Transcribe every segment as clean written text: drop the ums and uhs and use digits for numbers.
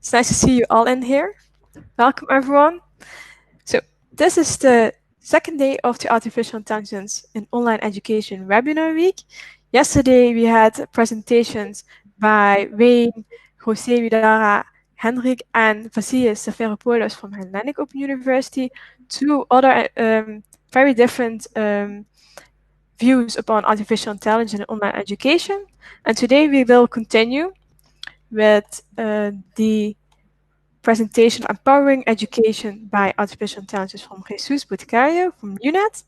It's nice to see you all in here. Welcome, everyone. So this is the second day of the Artificial Intelligence in Online Education webinar week. Yesterday, we had presentations by Wayne, Jose Vidara, Henrik, and Vasilis Severopoulos from Hellenic Open University, two other very different views upon artificial intelligence in online education. And today we will continue with the presentation of Empowering Education by Artificial Intelligence from Jesus Boticario from UNET.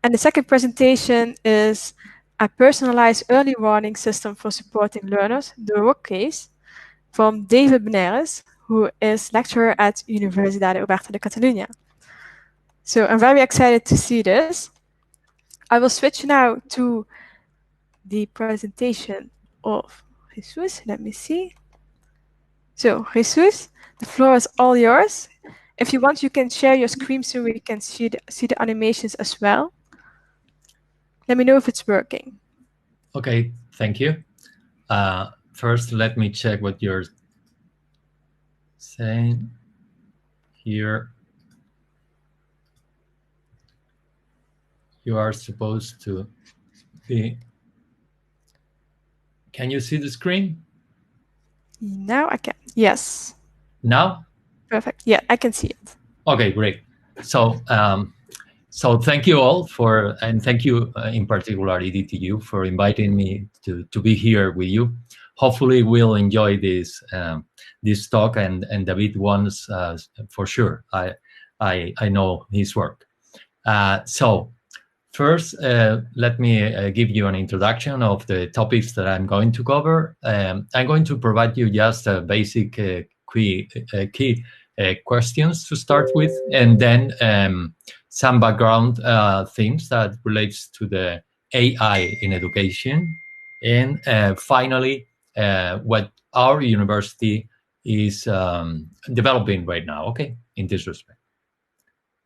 And the second presentation is a personalized early warning system for supporting learners, the work case, from David Bañeres, who is lecturer at Universidad Oberta de Catalunya. So I'm very excited to see this. I will switch now to the presentation of Jesus. Let me see. So, Jesus, the floor is all yours. If you want, you can share your screen so we can see the animations as well. Let me know if it's working. Okay, thank you. First, let me check what you're saying here. You are supposed to be... Can you see the screen? Now I can. Yes. Now? Perfect. Yeah, I can see it. Okay, great. So, so thank you all for, and thank you in particular, Edith, to you for inviting me to be here with you. Hopefully, we'll enjoy this this talk, and David wants for sure. I know his work. So. First, let me give you an introduction of the topics that I'm going to cover. I'm going to provide you just a basic key questions to start with, and then some background things that relates to the AI in education, and finally, what our university is developing right now, okay, in this respect.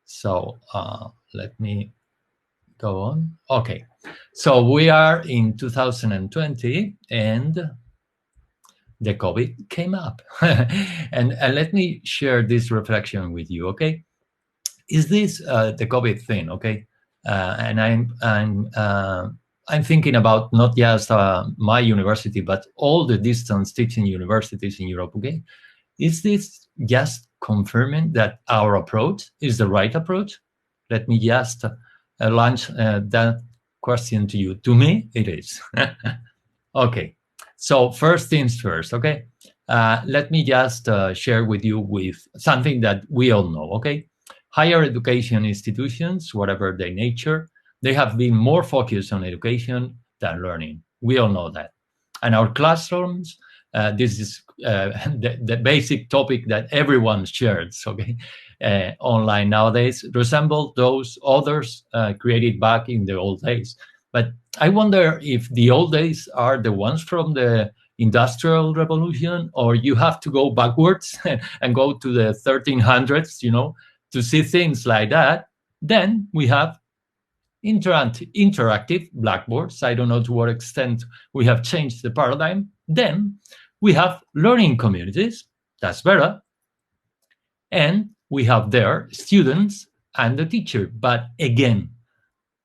So let me go on. Okay, so we are in 2020 and the COVID came up. and let me share this reflection with you, okay? Is this the COVID thing, okay? And I'm thinking about not just my university, but all the distance teaching universities in Europe, okay? Is this just confirming that our approach is the right approach? Let me just launch that question to you. To me, it is. Okay, so first things first, okay? Let me just share with you with something that we all know, okay? Higher education institutions, whatever their nature, they have been more focused on education than learning. We all know that. And our classrooms, this is the basic topic that everyone shares, okay? Online nowadays resemble those others created back in the old days. But I wonder if the old days are the ones from the Industrial Revolution, or you have to go backwards and go to the 1300s, you know, to see things like that. Then we have interactive blackboards. I don't know to what extent we have changed the paradigm. Then we have learning communities. That's better. And we have there students and the teacher. But again,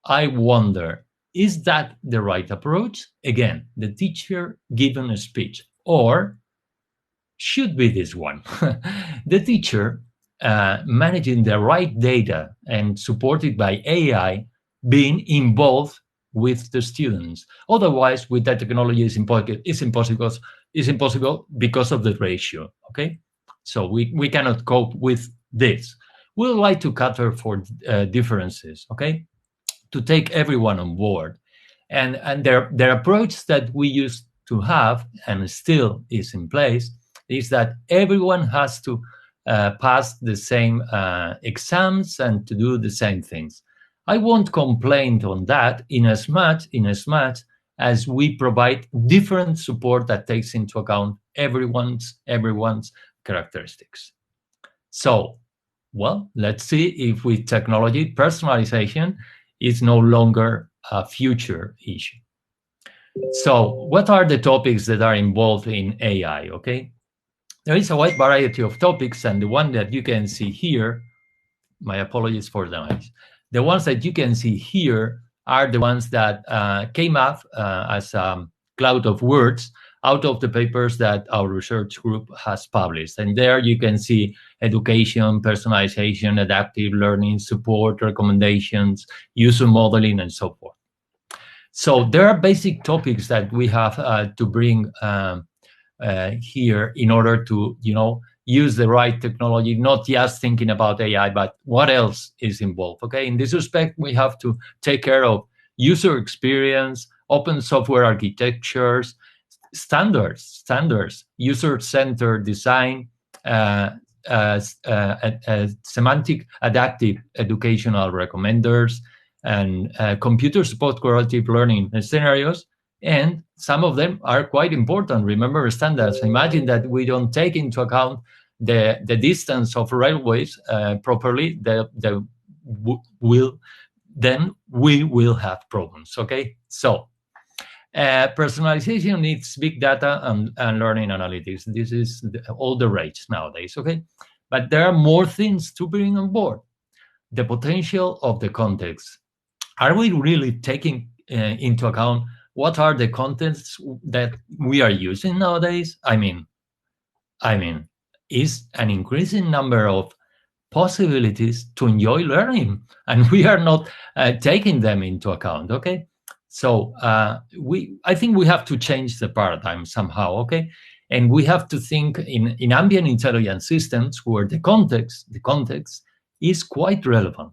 I wonder, is that the right approach? Again, the teacher given a speech, or should be this one. The teacher managing the right data and supported by AI being involved with the students. Otherwise, with that technology, it's impossible because of the ratio, okay? So we cannot cope with this. We would like to cater for differences, okay? To take everyone on board. And their approach that we used to have, and still is in place, is that everyone has to pass the same exams and to do the same things. I won't complain on that in as much as we provide different support that takes into account everyone's characteristics. So, well, let's see if with technology, personalization is no longer a future issue. So what are the topics that are involved in AI, okay? There is a wide variety of topics, and the one that you can see here, my apologies for the noise. The ones that you can see here are the ones that came up as a cloud of words out of the papers that our research group has published. And there you can see education, personalization, adaptive learning, support, recommendations, user modeling, and so forth. So there are basic topics that we have to bring here in order to, use the right technology, not just thinking about AI, but what else is involved. Okay, in this respect, we have to take care of user experience, open software architectures, standards, user-centered design, uh, semantic adaptive educational recommenders, and computer support cooperative learning scenarios. And some of them are quite important. Remember standards. Imagine that we don't take into account the distance of railways properly. Then we will have problems. Okay, so personalization needs big data and learning analytics. This is all the rage nowadays. Okay, but there are more things to bring on board. The potential of the context. Are we really taking into account what are the contents that we are using nowadays? I mean, is an increasing number of possibilities to enjoy learning, and we are not taking them into account. Okay, so I think we have to change the paradigm somehow. Okay, and we have to think in ambient intelligence systems where the context is quite relevant.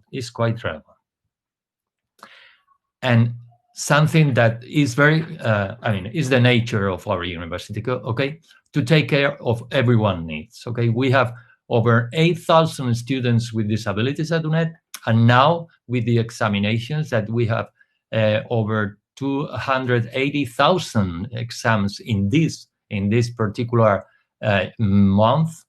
And something that is very, is the nature of our university, okay, to take care of everyone's needs. Okay, we have over 8,000 students with disabilities at UNED, and now with the examinations that we have over 280,000 exams in this particular month.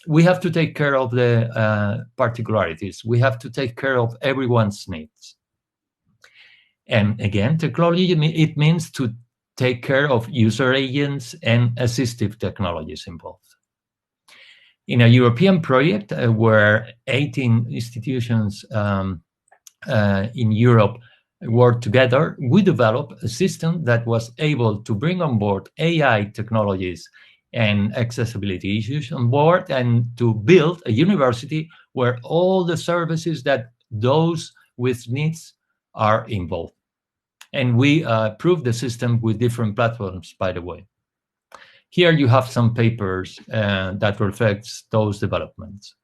We have to take care of the particularities. We have to take care of everyone's needs. And again, technology, it means to take care of user agents and assistive technologies involved. In a European project where 18 institutions in Europe worked together, we developed a system that was able to bring on board AI technologies and accessibility issues on board, and to build a university where all the services that those with needs are involved. And we proved the system with different platforms, by the way. Here you have some papers that reflects those developments.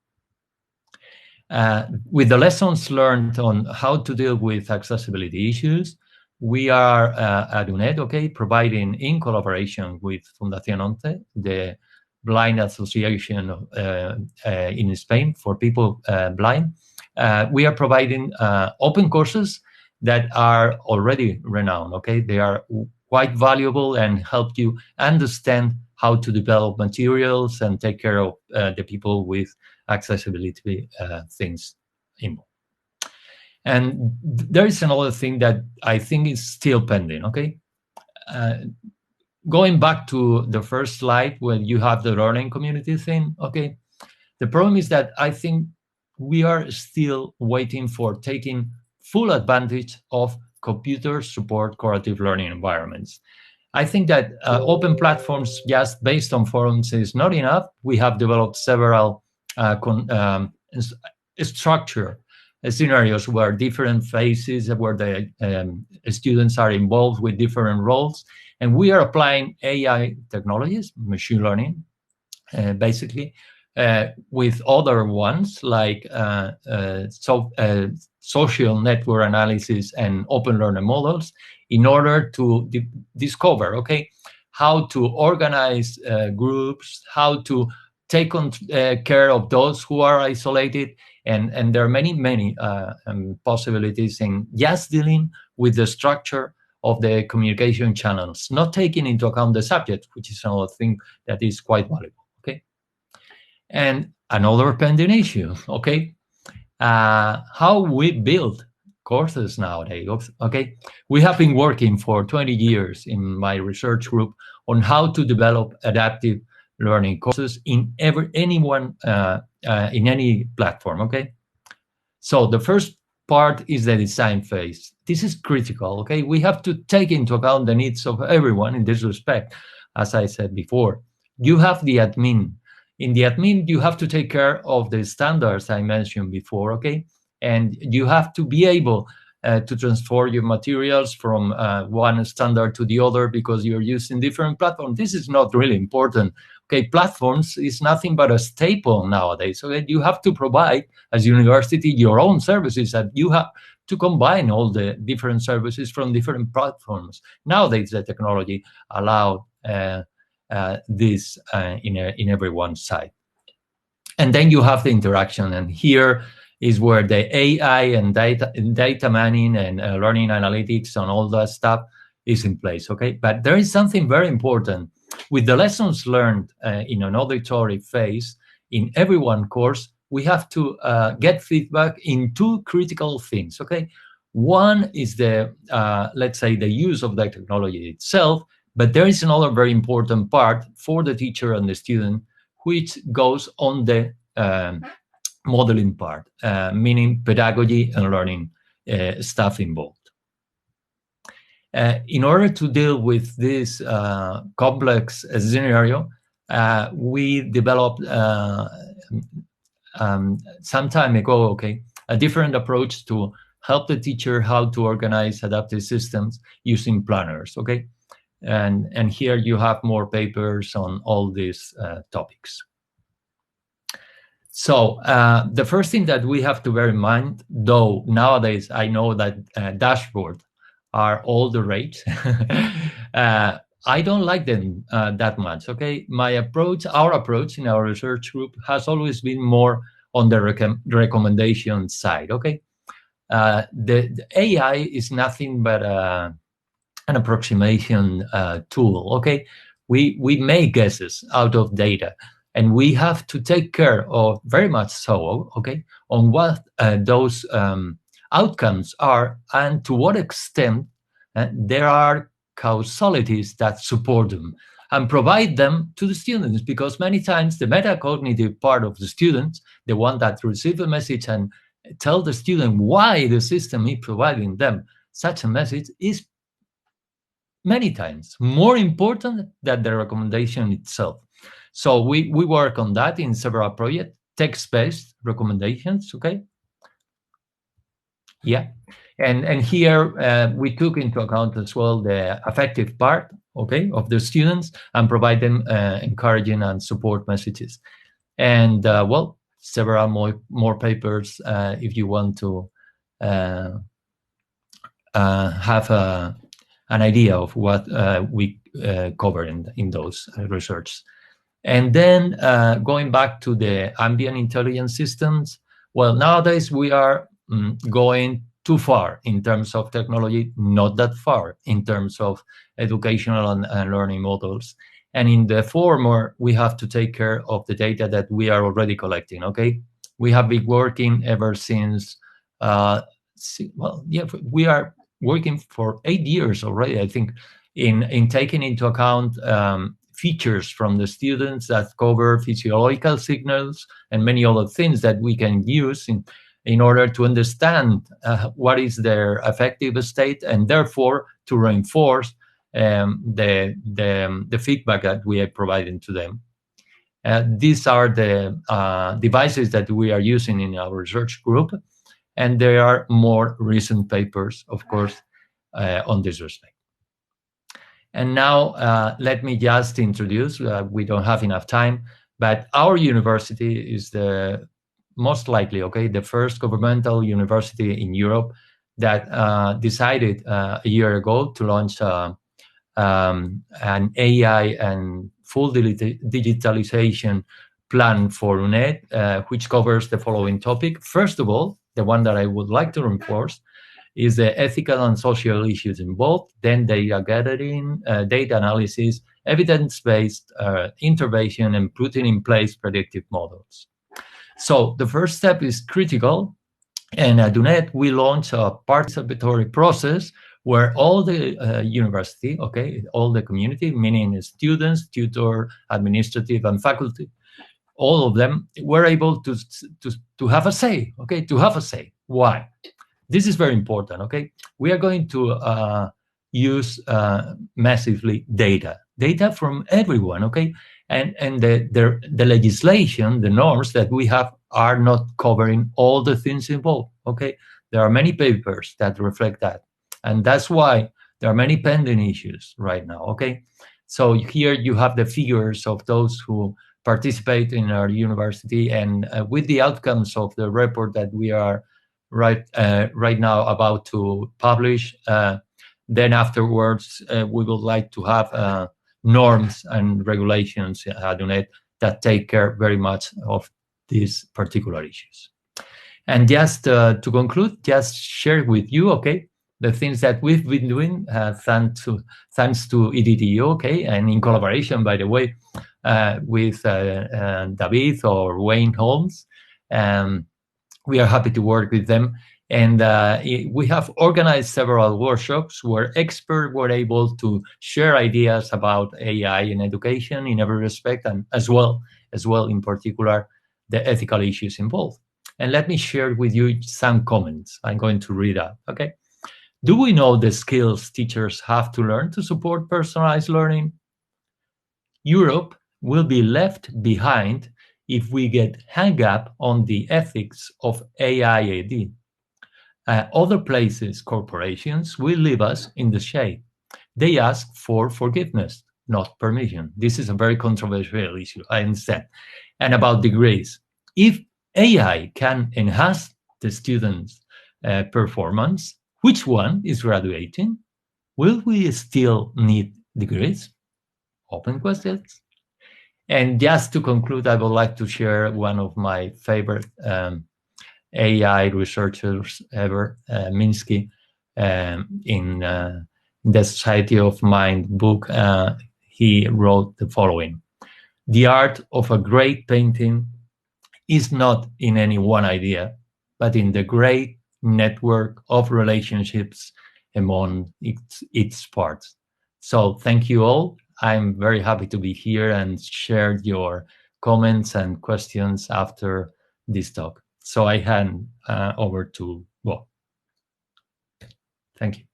With the lessons learned on how to deal with accessibility issues, we are at UNED, okay, providing in collaboration with Fundación ONCE, the blind association in Spain for people blind. We are providing open courses that are already renowned, okay? They are quite valuable and help you understand how to develop materials and take care of the people with accessibility things involved. And there is another thing that I think is still pending, okay? Going back to the first slide when you have the learning community thing, okay? The problem is that I think we are still waiting for taking full advantage of computer support cooperative learning environments. I think that open platforms just based on forums is not enough. We have developed several structure scenarios where different phases, where the students are involved with different roles. And we are applying AI technologies, machine learning, basically, with other ones like social network analysis and open learning models in order to discover, okay, how to organize groups, how to take care of those who are isolated. And there are many possibilities in just dealing with the structure of the communication channels, not taking into account the subject, which is another thing that is quite valuable, okay? And another pending issue, okay? How we build courses nowadays, okay? We have been working for 20 years in my research group on how to develop adaptive learning courses in anyone in any platform. Okay, so the first part is the design phase. This is critical. Okay, we have to take into account the needs of everyone in this respect. As I said before, you have the admin. In the admin, you have to take care of the standards I mentioned before. Okay, and you have to be able to transfer your materials from one standard to the other because you're using different platforms. This is not really important. Okay, platforms is nothing but a staple nowadays. Okay, you have to provide as university your own services, that you have to combine all the different services from different platforms. Nowadays, the technology allow this in everyone's side. And then you have the interaction, and here is where the AI and data mining and learning analytics and all that stuff is in place. Okay, but there is something very important with the lessons learned in an auditory phase in every one course. We have to get feedback in two critical things. Okay, one is the let's say the use of the technology itself, but there is another very important part for the teacher and the student, which goes on the modeling part, meaning pedagogy and learning stuff involved. In order to deal with this complex scenario, we developed some time ago, okay, a different approach to help the teacher how to organize adaptive systems using planners. Okay, and here you have more papers on all these topics. So the first thing that we have to bear in mind, though nowadays I know that dashboards are all the rage, I don't like them that much. Okay, our approach in our research group has always been more on the recommendation side. Okay, the AI is nothing but an approximation tool. Okay, we make guesses out of data, and we have to take care of, very much so, okay, on what those outcomes are and to what extent there are causalities that support them, and provide them to the students, because many times the metacognitive part of the students, the one that receive a message and tell the student why the system is providing them such a message, is many times more important than the recommendation itself. So we work on that in several projects, text-based recommendations. Okay, yeah, and here we took into account as well the affective part, okay, of the students, and provide them encouraging and support messages. And well, several more papers if you want to have an idea of what we cover in those research. And then going back to the ambient intelligence systems, well, nowadays we are going too far in terms of technology, not that far in terms of educational and learning models. And in the former, we have to take care of the data that we are already collecting. Okay, we have been working ever since, well, yeah, we are working for 8 years already, I think, in taking into account features from the students that cover physiological signals and many other things that we can use in order to understand what is their affective state, and therefore to reinforce the feedback that we are providing to them. These are the devices that we are using in our research group, and there are more recent papers, of course, on this respect. And now let me just introduce, we don't have enough time, but our university is the most likely, okay, the first governmental university in Europe that decided a year ago to launch an AI and full digitalization plan for UNED, which covers the following topic. First of all, the one that I would like to reinforce is the ethical and social issues involved, then data gathering, data analysis, evidence-based intervention, and putting in place predictive models. So the first step is critical, and at UNED we launch a participatory process where all the university, okay, all the community, meaning students, tutor, administrative, and faculty, all of them were able to have a say, okay, to have a say. Why? This is very important, okay? We are going to use massively data from everyone, okay? And the legislation, the norms that we have are not covering all the things involved, okay? There are many papers that reflect that. And that's why there are many pending issues right now, okay? So here you have the figures of those who participate in our university, and with the outcomes of the report that we are right now about to publish. Then afterwards, we would like to have norms and regulations on it that take care very much of these particular issues. And just to conclude, just share with you, okay, the things that we've been doing thanks to EDTU, okay, and in collaboration, by the way, with David or Wayne Holmes. We are happy to work with them. And we have organized several workshops where experts were able to share ideas about AI in education in every respect, and as well, in particular, the ethical issues involved. And let me share with you some comments. I'm going to read out, okay? Do we know the skills teachers have to learn to support personalized learning? Europe will be left behind if we get hung up on the ethics of AIAD. Other places, corporations, will leave us in the shade. They ask for forgiveness, not permission. This is a very controversial issue, I understand. And about degrees. If AI can enhance the students' performance, which one is graduating? Will we still need degrees? Open questions. And just to conclude, I would like to share one of my favorite AI researchers ever, Minsky, in the Society of Mind book. He wrote the following: the art of a great painting is not in any one idea, but in the great network of relationships among its parts. So thank you all. I'm very happy to be here and share your comments and questions after this talk. So I hand over to Bob. Thank you.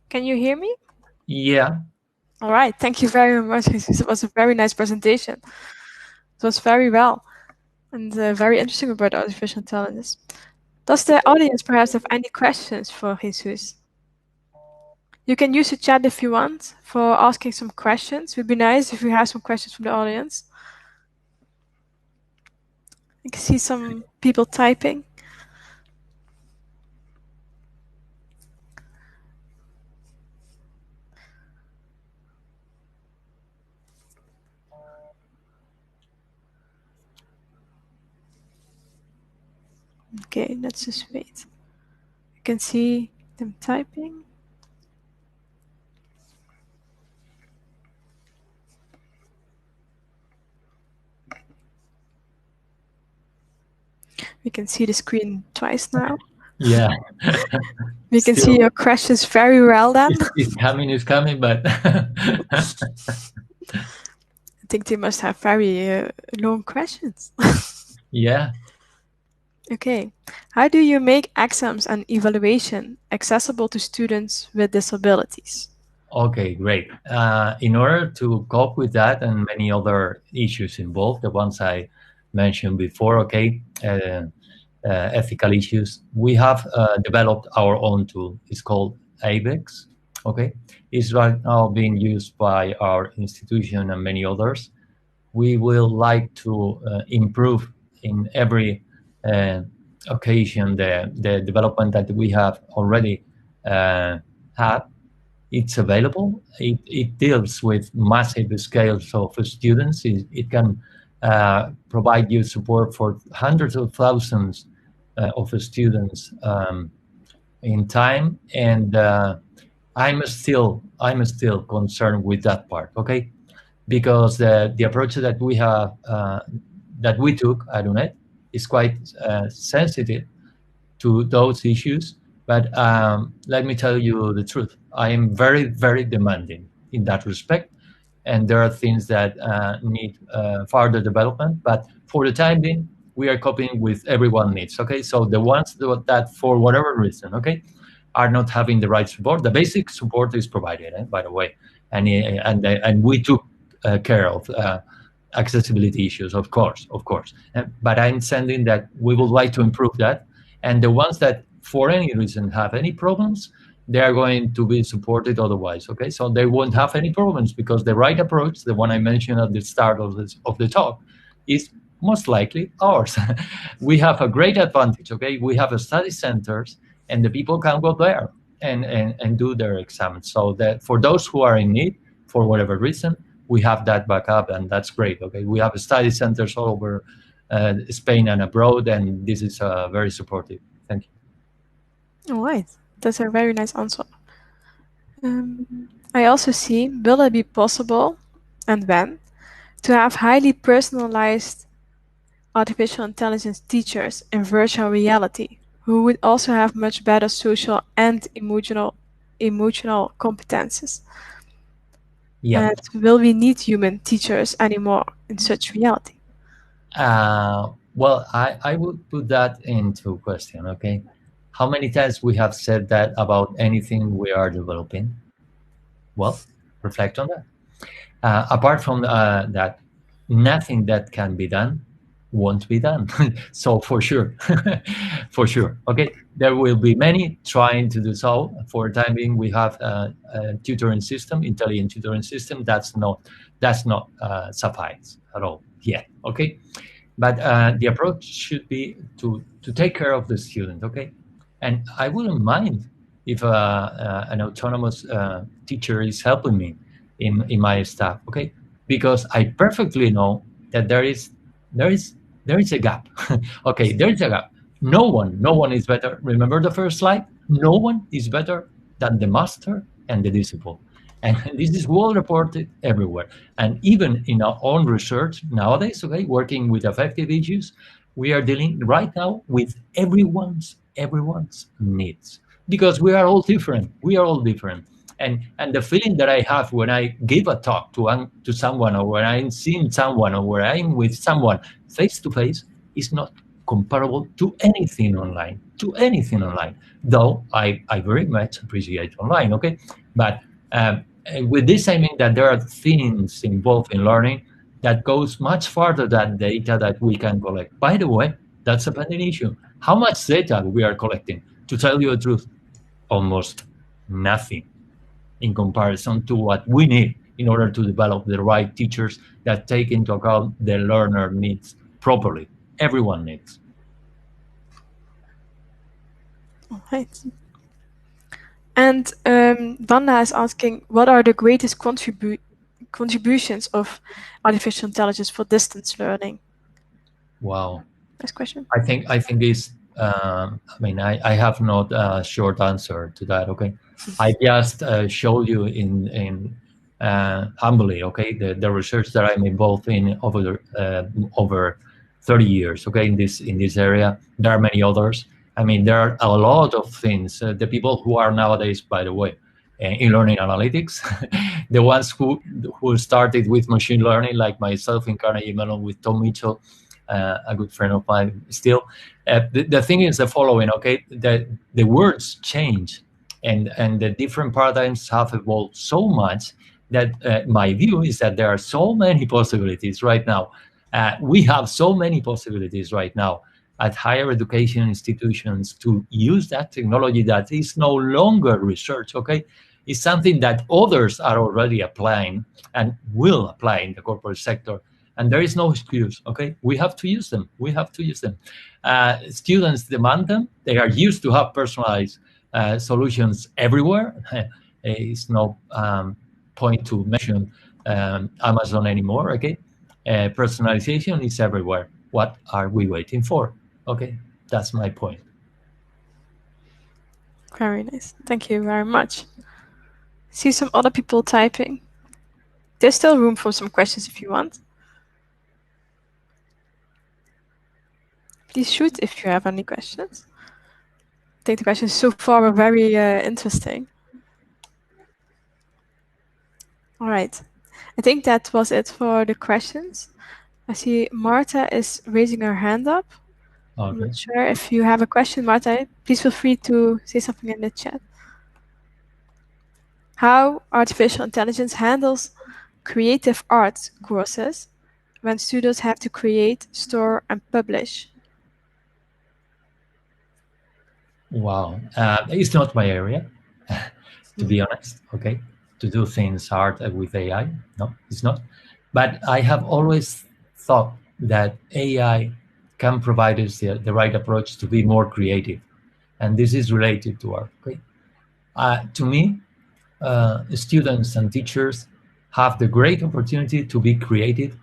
Can you hear me? Yeah. All right. Thank you very much. It was a very nice presentation. It was very well and very interesting about artificial intelligence. Does the audience perhaps have any questions for Jesus? You can use the chat if you want for asking some questions. It would be nice if we have some questions from the audience. I can see some people typing. Okay, let's just wait. You can see them typing. We can see the screen twice now. Yeah. We can see your questions very well then. It's coming, but I think they must have very long questions. yeah. Okay. How do you make exams and evaluation accessible to students with disabilities? Okay, great. In order to cope with that and many other issues involved, the ones I mentioned before, okay, ethical issues, we have developed our own tool. It's called ABEX, okay? It's right now being used by our institution and many others. We will like to improve in every occasion the development that we have already had. It's available. It deals with massive scales of students. It can provide you support for hundreds of thousands of students in time, and I'm still concerned with that part. Okay, because the approach that we have that we took at UNED is quite sensitive to those issues. But let me tell you the truth. I am very, very demanding in that respect, and there are things that need further development. But for the time being, we are coping with everyone needs. Okay, so the ones that for whatever reason, okay, are not having the right support. The basic support is provided, by the way, and we took care of accessibility issues, of course. But I'm sending that we would like to improve that, and the ones that for any reason have any problems, they are going to be supported otherwise. Okay, so they won't have any problems because the right approach, the one I mentioned at the start of the talk, is most likely ours. We have a great advantage. Okay, we have a study centers, and the people can go there and do their exams. So that for those who are in need for whatever reason, we have that backup, and that's great. Okay, we have study centers all over Spain and abroad, and this is very supportive. Thank you. All right, that's a very nice answer. I also see, will it be possible, and when, to have highly personalized artificial intelligence teachers in virtual reality who would also have much better social and emotional competences? Yeah. And will we need human teachers anymore in such reality? Well, I would put that into question. Okay, how many times we have said that about anything we are developing? Well, reflect on that. Apart from that, nothing that can be done won't be done. So for sure, for sure. Okay, there will be many trying to do so. For the time being, we have a tutoring system, intelligent tutoring system. That's not suffice at all yet. Okay, but the approach should be to take care of the student. Okay, and I wouldn't mind if an autonomous teacher is helping me in my staff. Okay, because I perfectly know that there is a gap. Okay, there is a gap. No one is better. Remember the first slide. No one is better than the master and the disciple. And this is well reported everywhere. And even in our own research nowadays, okay, working with affective issues, we are dealing right now with everyone's needs, because we are all different. We are all different. And the feeling that I have when I give a talk to someone, or when I'm seeing someone, or when I'm with someone face to face, is not comparable to anything online. Though I very much appreciate online. Okay, but with this I mean that there are things involved in learning that goes much farther than data that we can collect. By the way, that's a pending issue. How much data we are collecting? To tell you the truth, almost nothing in comparison to what we need in order to develop the right teachers that take into account the learner needs properly. Everyone needs. All right. And Vanda is asking, what are the greatest contributions of artificial intelligence for distance learning? Wow. Nice question. I think it's. I have not a short answer to that. Okay, I just showed you in humbly. Okay, the research that I'm involved in over 30 years. Okay, in this area, there are many others. I mean, there are a lot of things. The people who are nowadays, by the way, in learning analytics, the ones who started with machine learning, like myself in Carnegie Mellon with Tom Mitchell, a good friend of mine still. The thing is the following, okay? The words change, and the different paradigms have evolved so much that my view is that there are so many possibilities right now. We have so many possibilities right now at higher education institutions to use that technology that is no longer research, okay? It's something that others are already applying and will apply in the corporate sector. And there is no excuse, okay? We have to use them. Students demand them. They are used to have personalized solutions everywhere. It's no point to mention Amazon anymore, okay? Personalization is everywhere. What are we waiting for? Okay, that's my point. Very nice. Thank you very much. See some other people typing. There's still room for some questions if you want. Please shoot if you have any questions. I think the questions so far were very interesting. All right. I think that was it for the questions. I see Marta is raising her hand up. I'm Okay. not sure if you have a question, Marta. Please feel free to say something in the chat. How artificial intelligence handles creative arts courses when students have to create, store, and publish? Wow. It's not my area, to be honest. Okay. To do things hard with AI. No, it's not. But I have always thought that AI can provide us the right approach to be more creative. And this is related to art. Okay. To me, students and teachers have the great opportunity to be creative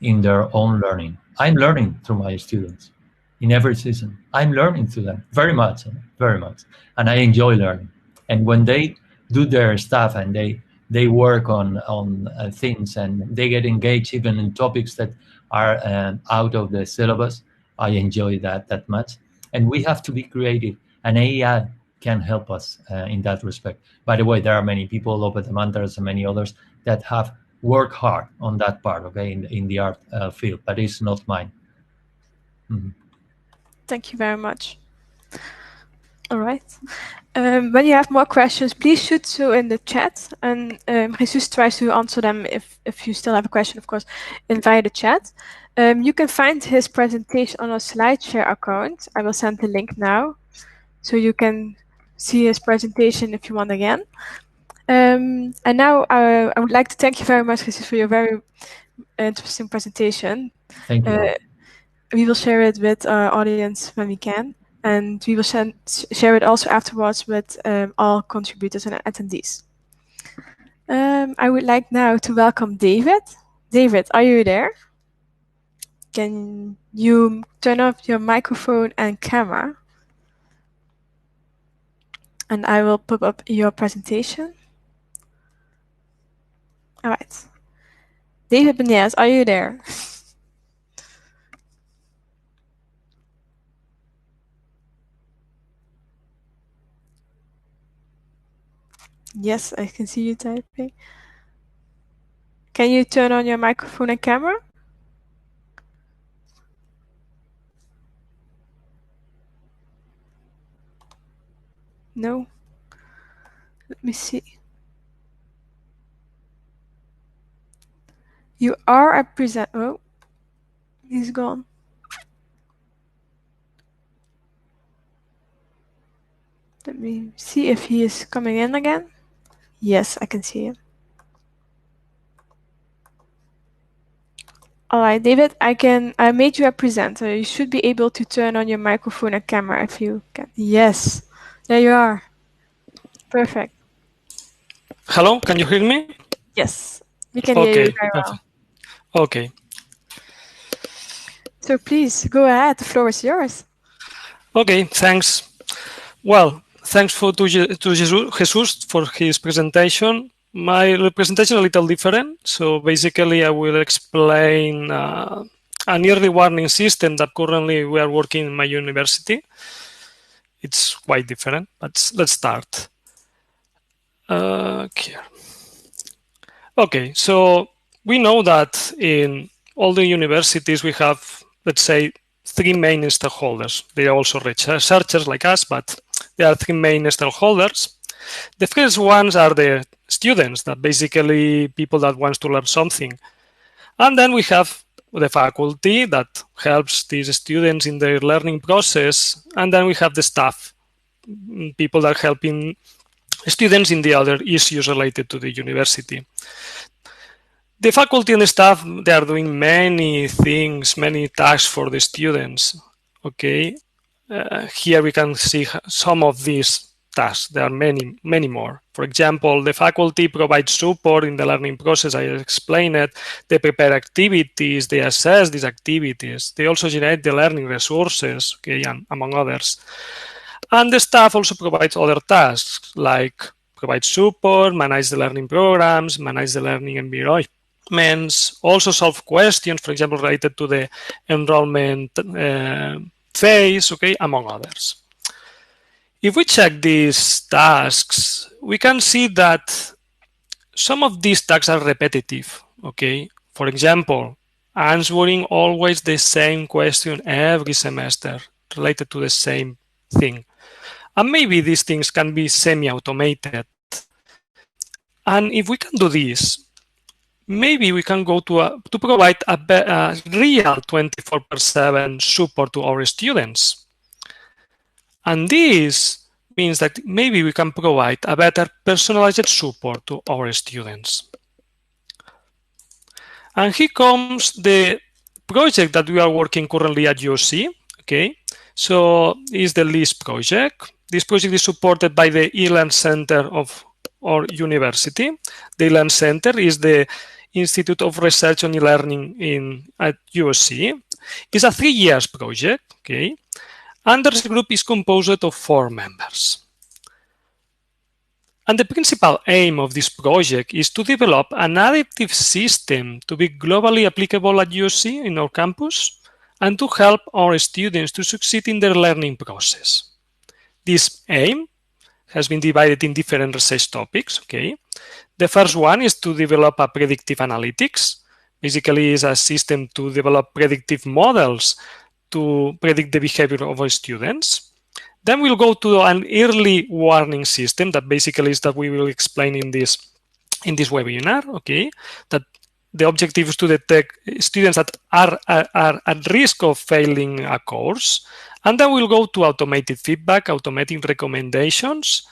in their own learning. I'm learning through my students in every season. I'm learning through them very much, very much, and I enjoy learning. And when they do their stuff and they work on things and they get engaged even in topics that are out of the syllabus, I enjoy that much. And we have to be creative, and AI can help us in that respect. By the way, there are many people, Lope de Mantas and many others, that have worked hard on that part, okay, in the art field, but it's not mine. Thank you very much. All right. When you have more questions, please shoot so in the chat, and Jesus tries to answer them if you still have a question, of course, via the chat. You can find his presentation on our SlideShare account. I will send the link now, so you can see his presentation if you want again. And now I would like to thank you very much, Jesus, for your very interesting presentation. Thank you. We will share it with our audience when we can, and we will share it also afterwards with all contributors and attendees. I would like now to welcome David. David, are you there? Can you turn off your microphone and camera? And I will pop up your presentation. All right. David Bañeres, are you there? Yes, I can see you typing. Can you turn on your microphone and camera? No. Let me see. You are a present. Oh, he's gone. Let me see if he is coming in again. Yes, I can see him. All right, David, I made you a presenter. You should be able to turn on your microphone and camera if you can. Yes, there you are. Perfect. Hello, can you hear me? Yes, we can hear you very well. Okay. So please go ahead. The floor is yours. Okay, thanks. Well, thanks to Jesus for his presentation. My presentation is a little different. So basically, I will explain an early warning system that currently we are working in my university. It's quite different, but let's start. Okay, so we know that in all the universities we have, let's say, three main stakeholders. They are also researchers like us, but there are three main stakeholders. The first ones are the students, that basically people that want to learn something. And then we have the faculty that helps these students in their learning process. And then we have the staff, people that are helping students in the other issues related to the university. The faculty and the staff, they are doing many things, many tasks for the students. Okay, here we can see some of these tasks. There are many, many more. For example, the faculty provides support in the learning process. I explained it. They prepare activities. They assess these activities. They also generate the learning resources, okay, and among others. And the staff also provides other tasks like provide support, manage the learning programs, manage the learning environments, also solve questions, for example, related to the enrollment phase, okay, among others. If we check these tasks, we can see that some of these tasks are repetitive, okay? For example, answering always the same question every semester related to the same thing. And maybe these things can be semi-automated. And if we can do this, maybe we can go to provide a real 24/7 support to our students. And this means that maybe we can provide a better personalized support to our students. And here comes the project that we are working currently at UC. Okay, so is the LIST project. This project is supported by the eLearn Center of our university. The eLearn Center is the Institute of Research on E-Learning at USC. It's a 3-year project, okay? And the group is composed of 4 members. And the principal aim of this project is to develop an adaptive system to be globally applicable at USC in our campus and to help our students to succeed in their learning process. This aim has been divided in different research topics, okay? The first one is to develop a predictive analytics. Basically, it's a system to develop predictive models to predict the behavior of our students. Then we'll go to an early warning system that basically is that we will explain in this webinar, okay? That the objective is to detect students that are at risk of failing a course. And then we'll go to automated feedback, automating recommendations.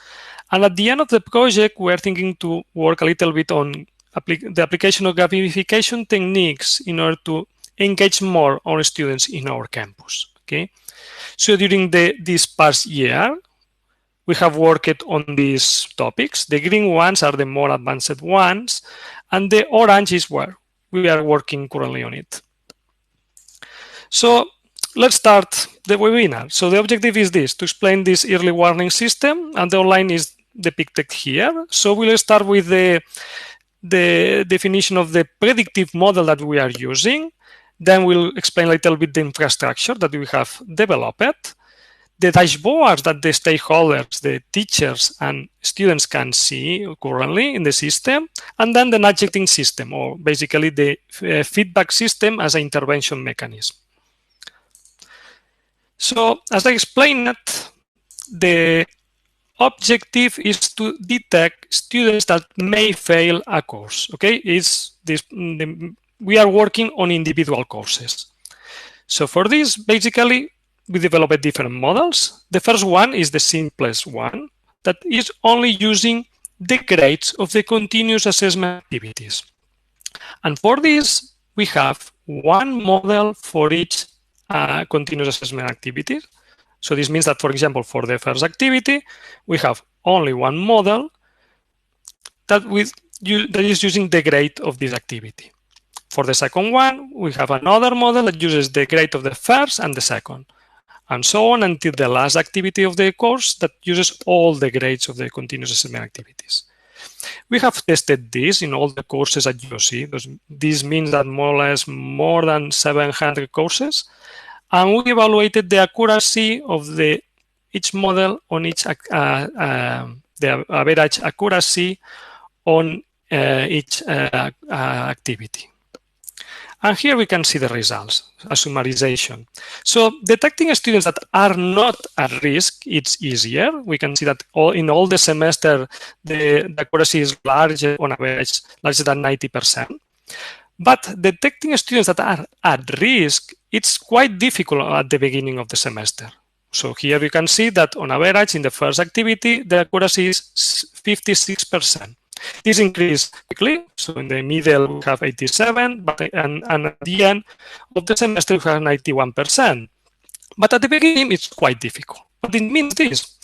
And at the end of the project, we're thinking to work a little bit on the application of gamification techniques in order to engage more our students in our campus, okay? So during this past year, we have worked on these topics. The green ones are the more advanced ones, and the orange is where we are working currently on it. So let's start the webinar. So the objective is this, to explain this early warning system, and the outline is depicted here. So we'll start with the definition of the predictive model that we are using. Then we'll explain a little bit the infrastructure that we have developed, the dashboards that the stakeholders, the teachers and students can see currently in the system, and then the nudging system, or basically the feedback system as an intervention mechanism. So as I explained, the objective is to detect students that may fail a course. Okay, we are working on individual courses. So for this, basically, we developed different models. The first one is the simplest one, that is only using the grades of the continuous assessment activities. And for this, we have one model for each continuous assessment activity. So this means that, for example, for the first activity, we have only one model that is using the grade of this activity. For the second one, we have another model that uses the grade of the first and the second, and so on until the last activity of the course that uses all the grades of the continuous assessment activities. We have tested this in all the courses at UC. This means that more or less more than 700 courses, and we evaluated the accuracy of each model on the average accuracy on each activity. And here we can see the results, a summarization. So detecting students that are not at risk, it's easier. We can see that in all the semester, the accuracy is larger on average, larger than 90%. But detecting students that are at risk, it's quite difficult at the beginning of the semester. So here we can see that on average in the first activity, the accuracy is 56%. This increased quickly, so in the middle we have 87, and at the end of the semester we have 91%. But at the beginning it's quite difficult. What it means this.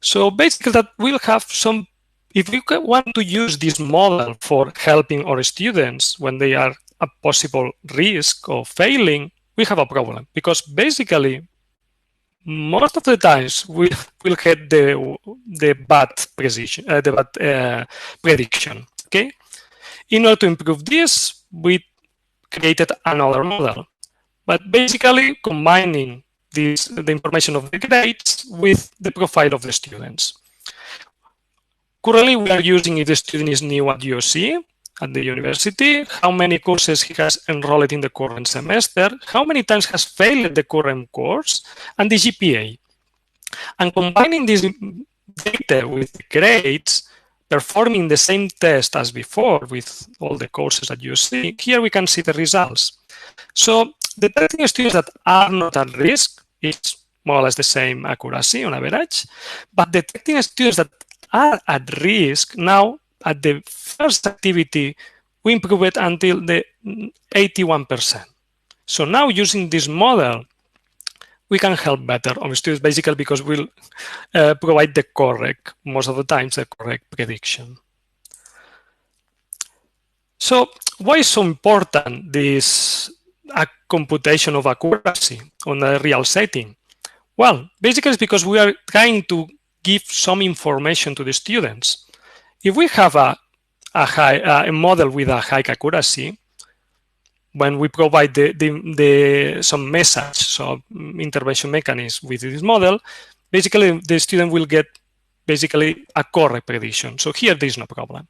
So basically that we'll have some, if we want to use this model for helping our students when they are at possible risk of failing, we have a problem, because basically most of the times we'll get the bad precision, prediction. Okay. In order to improve this, we created another model, but basically combining the information of the grades with the profile of the students. Currently, we are using if the student is new at UC, at the university, how many courses he has enrolled in the current semester, how many times has failed the current course, and the GPA. And combining this data with the grades, performing the same test as before with all the courses that you see, here we can see the results. So detecting students that are not at risk is more or less the same accuracy on average, but detecting students that are at risk, now at the first activity, we improve it until the 81%. So now using this model, we can help better on students basically because we'll provide the correct, most of the times, the correct prediction. So why is so important this computation of accuracy on a real setting? Well, basically it's because we are trying to give some information to the students. If we have a model with a high accuracy, when we provide some message, so intervention mechanism with this model, basically the student will get basically a correct prediction. So here there is no problem.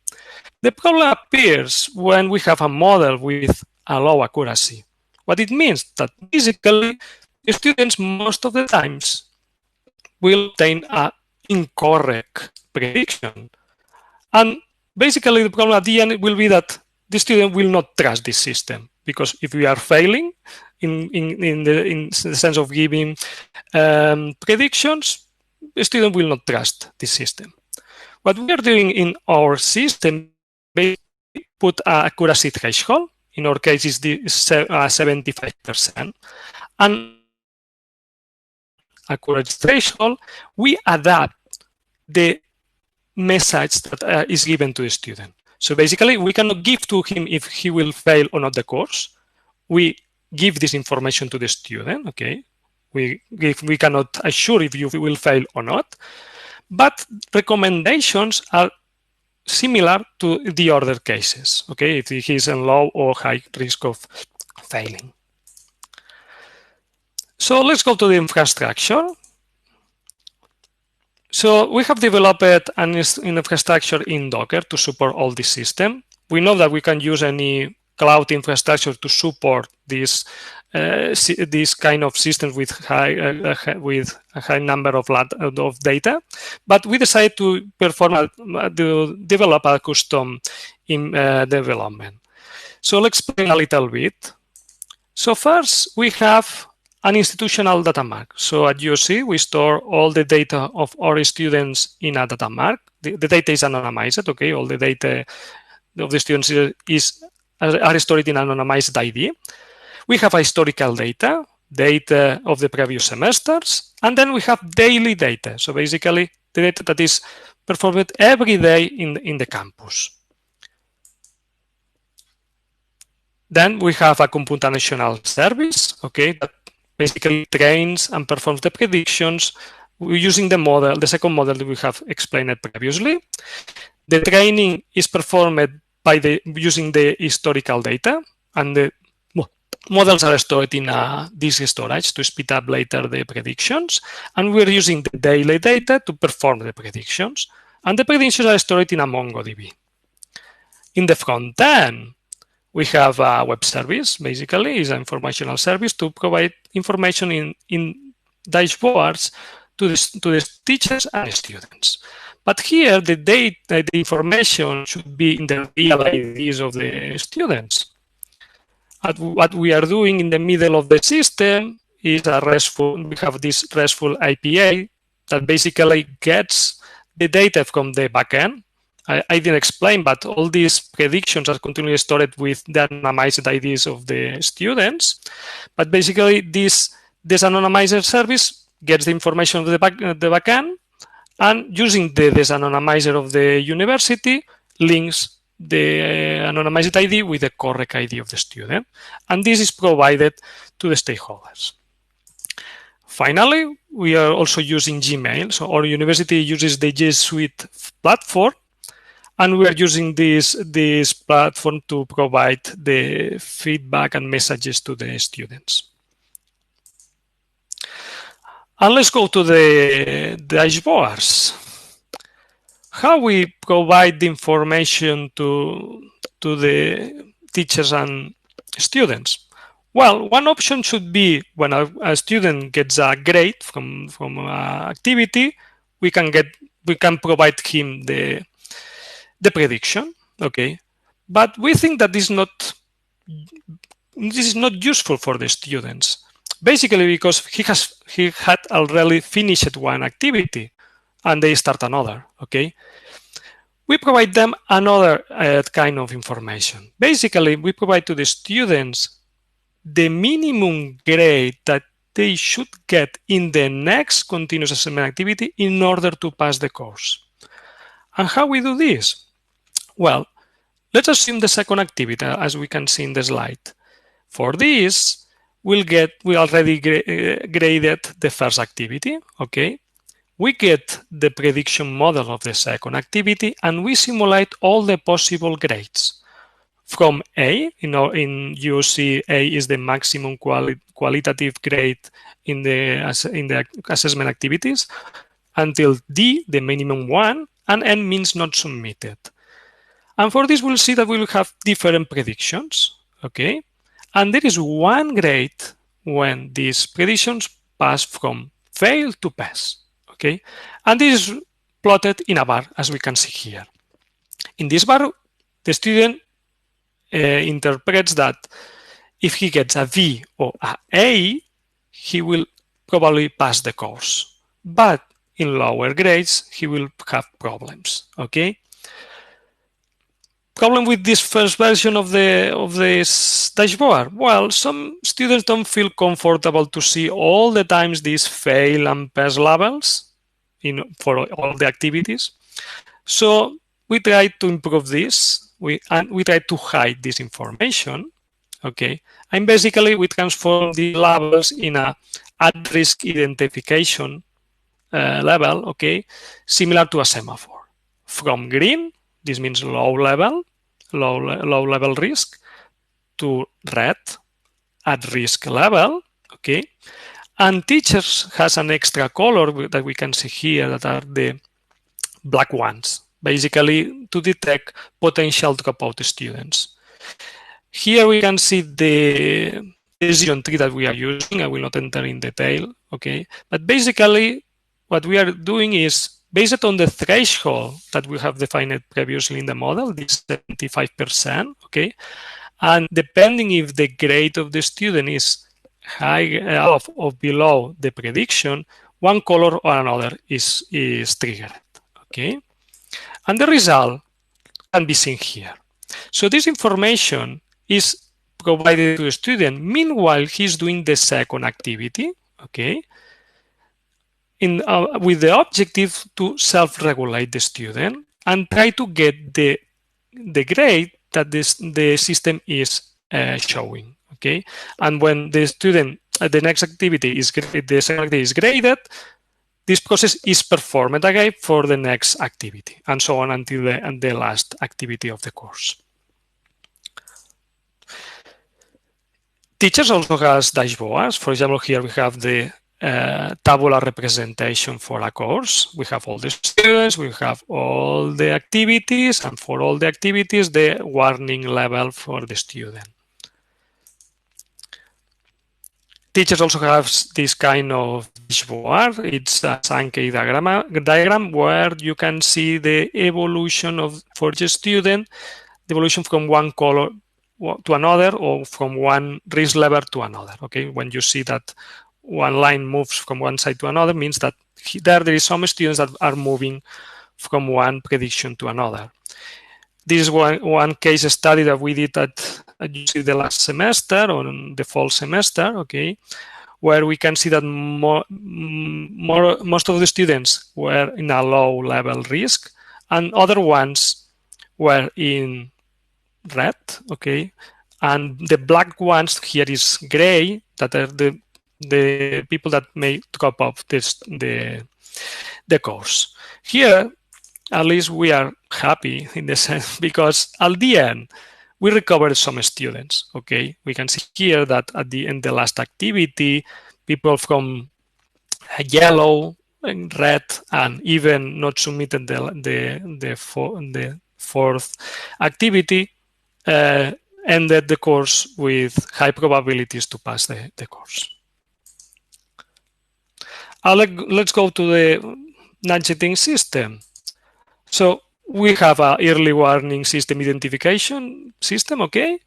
The problem appears when we have a model with a low accuracy. What it means that basically the students most of the times will obtain an incorrect prediction. And basically the problem at the end will be that the student will not trust this system. Because if we are failing in the sense of giving predictions, the student will not trust this system. What we are doing in our system, basically put an accuracy threshold. In our case, is 75%. And accuracy threshold, we adapt the message that is given to the student. So basically, we cannot give to him if he will fail or not the course. We give this information to the student, okay? We cannot assure if you will fail or not. But recommendations are similar to the other cases, okay? If he is in low or high risk of failing. So let's go to the infrastructure. So we have developed an infrastructure in Docker to support all this system. We know that we can use any cloud infrastructure to support this kind of systems with a high number of data, but we decided to develop a custom development. So let's explain a little bit. So first, we have an institutional data mark. So at UC, we store all the data of our students in a data mark. The data is anonymized, okay? All the data of the students are stored in anonymized ID. We have historical data of the previous semesters, and then we have daily data. So basically, the data that is performed every day in the campus. Then we have a computational service, okay, that basically trains and performs the predictions using the second model that we have explained previously. The training is performed by using the historical data, and the models are stored in a disk storage to speed up later the predictions. And we're using the daily data to perform the predictions. And the predictions are stored in a MongoDB. In the front end, we have a web service, basically, is an informational service to provide information in dashboards to the teachers and students. But here, the information should be in the real IDs of the students. What we are doing in the middle of the system is we have this RESTful API that basically gets the data from the backend. I didn't explain, but all these predictions are continually stored with the anonymized IDs of the students. But basically, this anonymizer service gets the information of the backend, and using the anonymizer of the university, links the anonymized ID with the correct ID of the student. And this is provided to the stakeholders. Finally, we are also using Gmail. So our university uses the G Suite platform, and we are using this platform to provide the feedback and messages to the students. And let's go to the dashboards. How we provide the information to the teachers and students? Well, one option should be when a student gets a grade from an activity, we can provide him the prediction. Okay, but we think that this is not useful for the students, basically because he had already finished one activity and they start another. Okay, we provide them another kind of information. Basically, we provide to the students the minimum grade that they should get in the next continuous assessment activity in order to pass the course. And how we do this? Well, let's assume the second activity, as we can see in the slide. For this, we already graded the first activity. Okay, we get the prediction model of the second activity, and we simulate all the possible grades. From A, you see A is the maximum qualitative grade in the assessment activities, until D, the minimum one, and N means not submitted. And for this, we'll see that we will have different predictions, okay? And there is one grade when these predictions pass from fail to pass, okay? And this is plotted in a bar, as we can see here. In this bar, the student interprets that if he gets a V or A, he will probably pass the course. But in lower grades, he will have problems, okay? Problem with this first version of this dashboard? Well, some students don't feel comfortable to see all the times these fail and pass levels for all the activities. So we try to improve this. We try to hide this information, okay? And basically, we transform the levels in a at-risk identification level, okay? Similar to a semaphore. From green, this means low level risk, to red, at risk level, okay? And teachers has an extra color that we can see here that are the black ones, basically to detect potential dropout students. Here we can see the decision tree that we are using. I will not enter in detail, okay? But basically, what we are doing is, based on the threshold that we have defined previously in the model, this 75%, okay? And depending if the grade of the student is high or below the prediction, one color or another is triggered, okay? And the result can be seen here. So this information is provided to the student. Meanwhile, he's doing the second activity, okay? With the objective to self-regulate the student and try to get the grade that the system is showing, okay? And when the student, the next activity is the second activity is graded, this process is performed again for the next activity, and so on until the last activity of the course. Teachers also has dashboards. For example, here we have the tabular representation for a course. We have all the students, we have all the activities, and for all the activities, the warning level for the student. Teachers also have this kind of dashboard. It's a Sankey diagram where you can see the evolution for the student, the evolution from one color to another or from one risk level to another. Okay, when you see that one line moves from one side to another, means that there is some students that are moving from one prediction to another. This is one case study that we did at the last semester or the fall semester, okay, where we can see that most of the students were in a low level risk and other ones were in red, okay, and the black ones here is gray, that are the the people that may drop off the course. Here, at least we are happy in the sense because at the end, we recovered some students, okay? We can see here that at the end, the last activity, people from yellow and red and even not submitted the fourth activity ended the course with high probabilities to pass the course. Let's go to the nudging system. So we have a early warning system identification system, okay?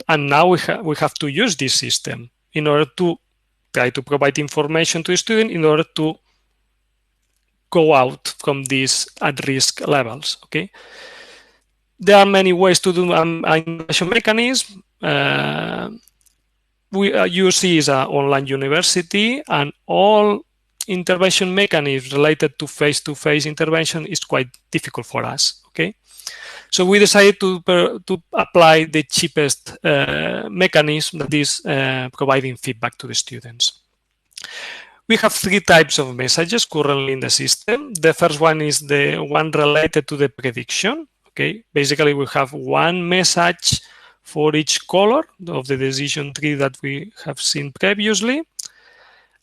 And now we have to use this system in order to try to provide information to the student in order to go out from these at-risk levels, okay? There are many ways to do an intervention mechanism. UC is an online university, and all intervention mechanisms related to face-to-face intervention is quite difficult for us, okay? So we decided to apply the cheapest mechanism, that is providing feedback to the students. We have three types of messages currently in the system. The first one is the one related to the prediction. Okay, basically we have one message for each color of the decision tree that we have seen previously.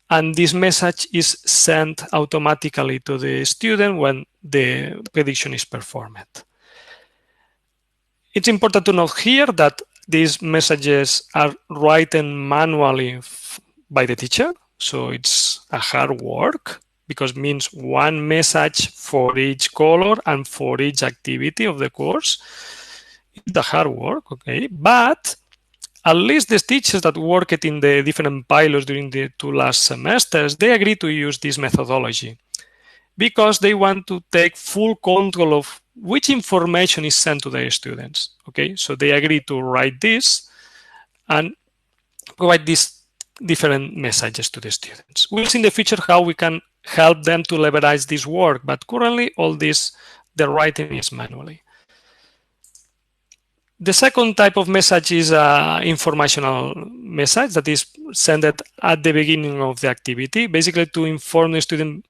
And this message is sent automatically to the student when the prediction is performed. It's important to note here that these messages are written manually by the teacher. So it's a hard work because it means one message for each color and for each activity of the course. It's a hard work, okay? But at least the teachers that worked in the different pilots during the two last semesters, they agree to use this methodology because they want to take full control of which information is sent to their students, okay? So they agree to write this and provide these different messages to the students. We'll see in the future how we can help them to leverage this work, but currently all this, the writing is manually. The second type of message is an informational message that is sent at the beginning of the activity, basically to inform the student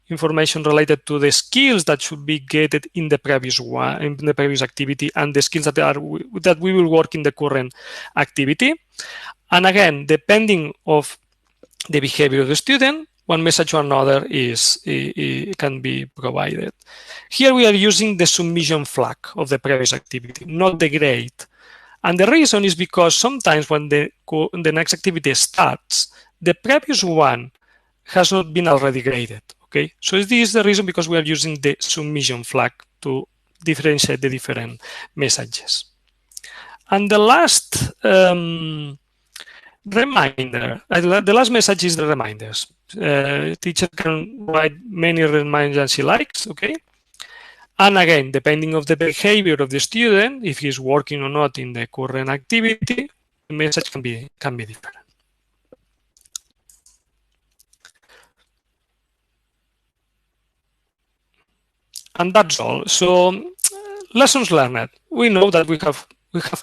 information related to the skills that should be gated in the previous one, in the previous activity, and the skills that we will work in the current activity. And again, depending of the behavior of the student, one message or another can be provided. Here we are using the submission flag of the previous activity, not the grade. And the reason is because sometimes when the next activity starts, the previous one has not been already graded. Okay, so this is the reason because we are using the submission flag to differentiate the different messages. And the last reminder, the last message is the reminders. Teacher can write many reminders that she likes, okay? And again, depending on the behavior of the student, if he's working or not in the current activity, the message can be different. And that's all. So lessons learned. We know that we have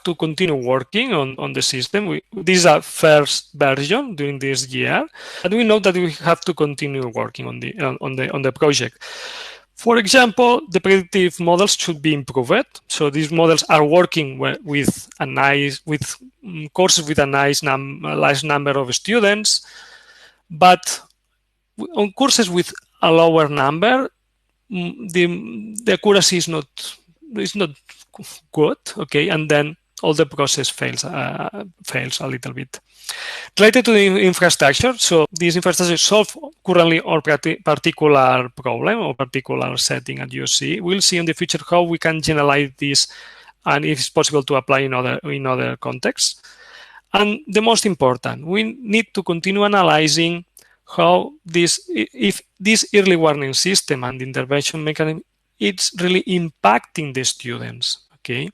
to continue working on the system. This is our first version during this year, and we know that we have to continue working on the project. For example, the predictive models should be improved. So these models are working with courses with a large number of students, but on courses with a lower number, the accuracy is not good, okay, and then all the process fails a little bit. Related to the infrastructure, so this infrastructure solves currently our particular problem or particular setting at UC. We'll see in the future how we can generalize this and if it's possible to apply in other contexts. And the most important, we need to continue analyzing how if this early warning system and intervention mechanism, it's really impacting the students, okay?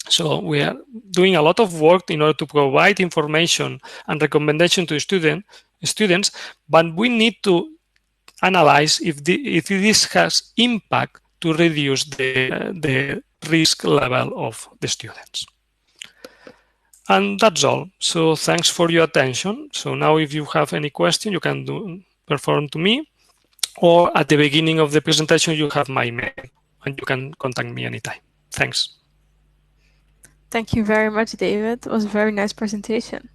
So we are doing a lot of work in order to provide information and recommendation to students, but we need to analyze if this has impact to reduce the risk level of the students. And that's all. So thanks for your attention. So now if you have any question, you can perform to me, or at the beginning of the presentation, you have my email and you can contact me anytime. Thanks. Thank you very much, David. It was a very nice presentation.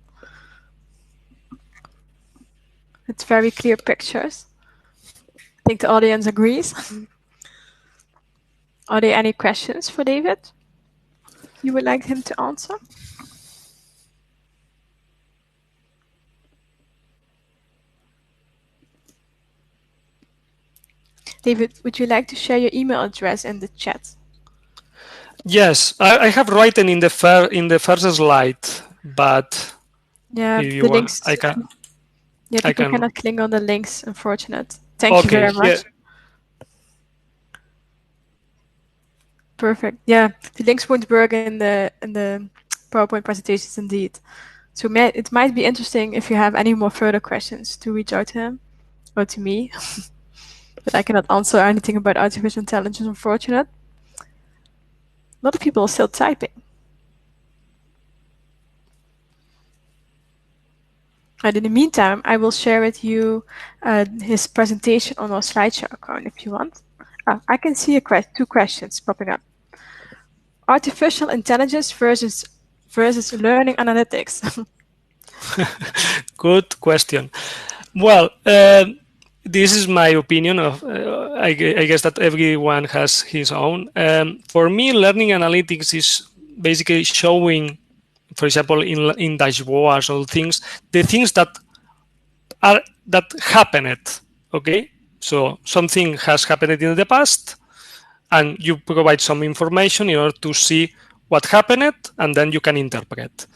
It's very clear pictures. I think the audience agrees. Are there any questions for David you would like him to answer? David, would you like to share your email address in the chat? Yes, I have written in the first slide, but yeah, if you the want, links. I can. Yeah, people cannot click on the links, unfortunate. Thank you very much. Yeah. Perfect. Yeah, the links won't work in the PowerPoint presentations indeed. So it might be interesting if you have any more further questions to reach out to him or to me. But I cannot answer anything about artificial intelligence, unfortunate. A lot of people are still typing. And in the meantime, I will share with you his presentation on our slideshow account if you want. I can see two questions popping up. Artificial intelligence versus learning analytics. Good question. Well, this is my opinion of, I guess that everyone has his own. For me, learning analytics is basically showing, for example, in dashboards or things, the things that happened, okay? So something has happened in the past, and you provide some information in order to see what happened, and then you can interpret.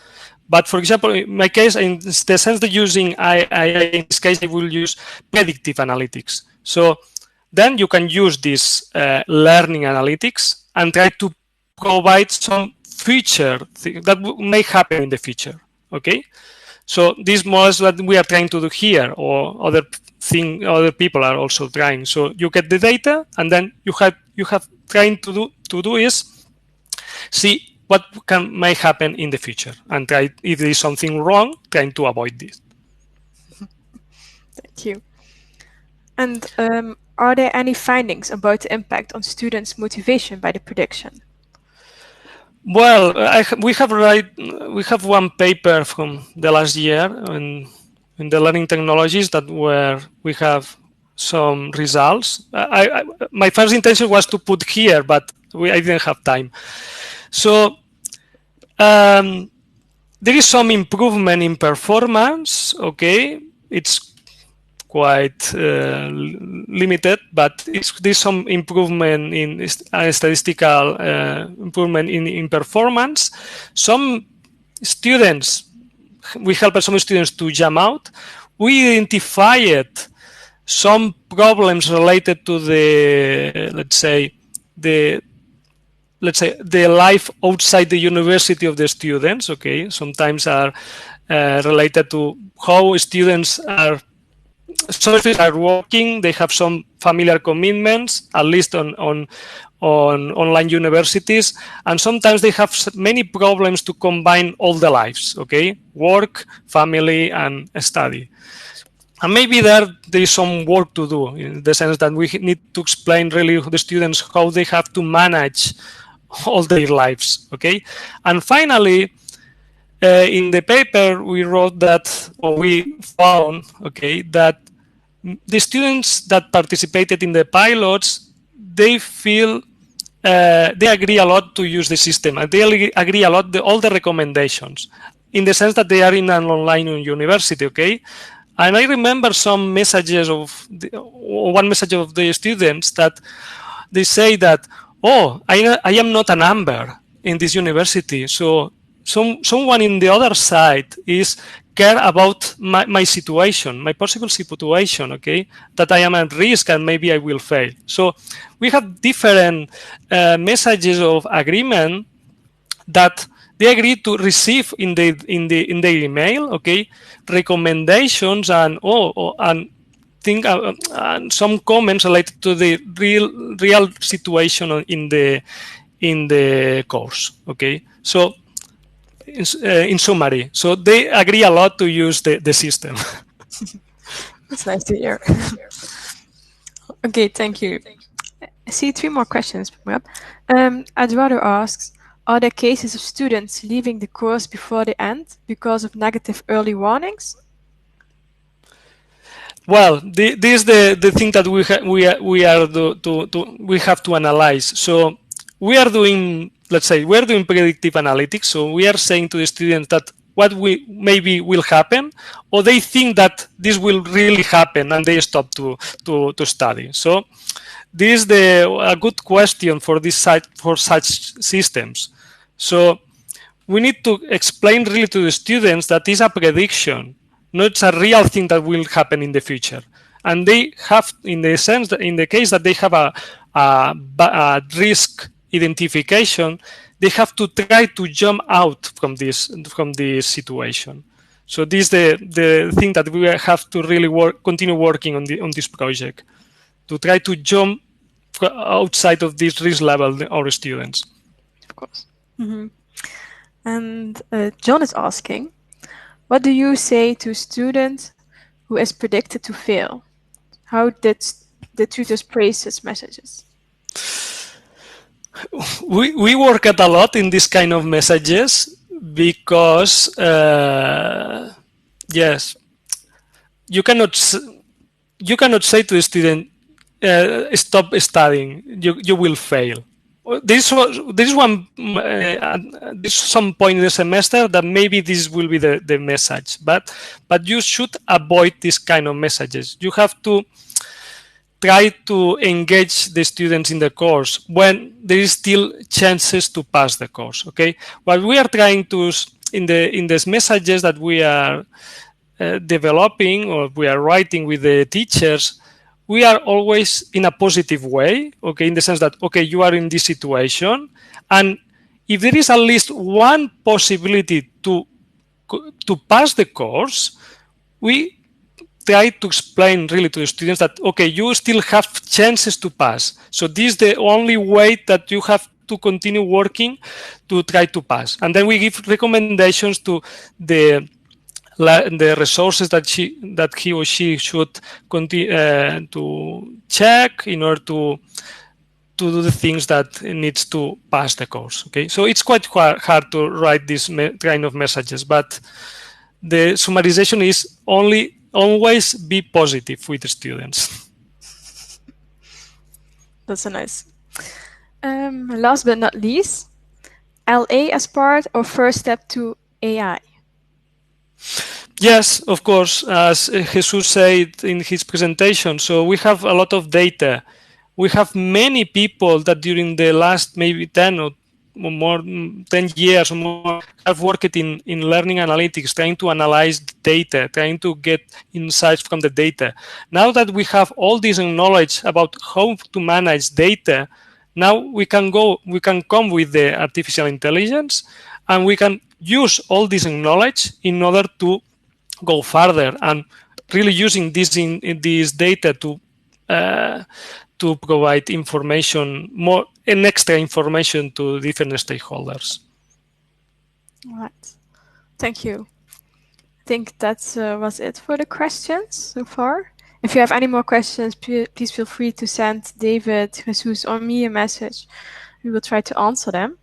But for example, in my case, in the sense that using AI, in this case, I will use predictive analytics. So then you can use this learning analytics and try to provide some future that may happen in the future. Okay, so this was what we are trying to do here, or other people are also trying. So you get the data, and then you have trying to do is see what may happen in the future, and try, if there is something wrong, trying to avoid this. Thank you. And are there any findings about the impact on students' motivation by the prediction? Well, we have one paper from the last year in the learning technologies that where we have some results. My first intention was to put here, but I didn't have time. So there is some improvement in performance. Okay, it's quite limited, but there's some improvement in statistical improvement in performance. Some students, we helped some students to jump out. We identified some problems related to the, let's say, the life outside the university of the students. Okay, sometimes are related to how students are. Some students are working, they have some familiar commitments, at least on online universities, and sometimes they have many problems to combine all the lives, okay? Work, family, and study. And maybe there is some work to do, in the sense that we need to explain really to the students how they have to manage all their lives, okay? And finally, in the paper, we wrote that, or we found, okay, that the students that participated in the pilots, they feel, they agree a lot to use the system, and they agree a lot all the recommendations, in the sense that they are in an online university, okay? And I remember some messages one message of the students that they say that, oh, I am not a number in this university, so someone in the other side is care about my situation, my possible situation, okay, that I am at risk and maybe I will fail. So we have different messages of agreement that they agree to receive in the email, okay, recommendations and and some comments related to the real situation in the course, okay. So in summary. So they agree a lot to use the system. That's nice to hear. Okay, thank you. I see 3 more questions coming up. Eduardo asks, are there cases of students leaving the course before the end because of negative early warnings? Well, this is the thing that we have to analyze. So we are doing, let's say, we are doing predictive analytics. So we are saying to the students that what maybe will happen, or they think that this will really happen and they stop to study. So this is a good question for such systems. So we need to explain really to the students that it's a prediction, not a real thing that will happen in the future. And they have, in the sense that in the case that they have a risk identification, they have to try to jump out from this situation. So this is the thing that we have to really continue working on this project, to try to jump outside of this risk level, our students. Of course. Mm-hmm. And John is asking, what do you say to a student who is predicted to fail? How did the tutors praise his messages? We work at a lot in this kind of messages because, yes, you cannot say to the student, stop studying, you will fail. There's some point in the semester that maybe this will be the message, but you should avoid this kind of messages. You have to try to engage the students in the course when there is still chances to pass the course. Okay, what we are trying to in these messages that we are developing or we are writing with the teachers, we are always in a positive way, okay, in the sense that, okay, you are in this situation, and if there is at least one possibility to pass the course, we try to explain really to the students that, okay, you still have chances to pass. So this is the only way that you have to continue working to try to pass. And then we give recommendations to the resources that he or she should continue to check in order to do the things that it needs to pass the course. Okay, so it's quite hard to write this kind of messages, but the summarization is always be positive with the students. That's so nice. Last but not least, LA as part or first step to AI? Yes, of course, as Jesus said in his presentation. So we have a lot of data. We have many people that during the last maybe 10 or more 10 years or more have worked in learning analytics, trying to analyze data, trying to get insights from the data. Now that we have all this knowledge about how to manage data, now we can come with the artificial intelligence, and we can use all this knowledge in order to go further and really using this data to provide information, more and extra information to different stakeholders. All right. Thank you. I think that was it for the questions so far. If you have any more questions, please feel free to send David, Jesus, or me a message. We will try to answer them.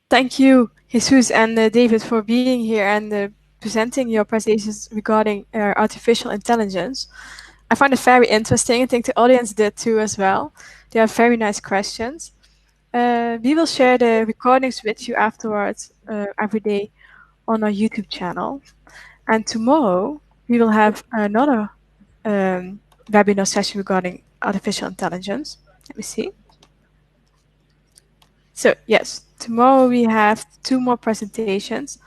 Thank you, Jesus and David, for being here and presenting your presentations regarding artificial intelligence. I find it very interesting. I think the audience did too as well. They have very nice questions. We will share the recordings with you afterwards every day on our YouTube channel. And tomorrow we will have another webinar session regarding artificial intelligence. Let me see. So yes, tomorrow we have 2 more presentations.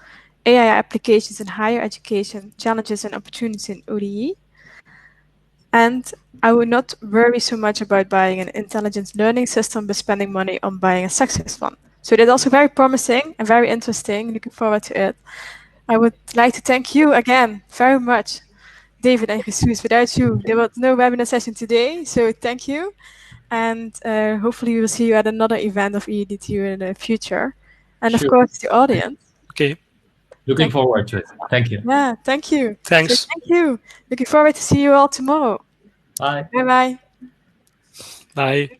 AI applications in higher education, challenges and opportunities in ODE. And I would not worry so much about buying an intelligent learning system, but spending money on buying a success one. So that's also very promising and very interesting. Looking forward to it. I would like to thank you again very much, David and Jesus. Without you, there was no webinar session today. So thank you. And hopefully we will see you at another event of EDTU in the future. and Sure. of course the audience. Okay. Looking forward to it. Thank you. Yeah, thank you. Thanks. So thank you. Looking forward to see you all tomorrow. Bye. Bye-bye. Bye.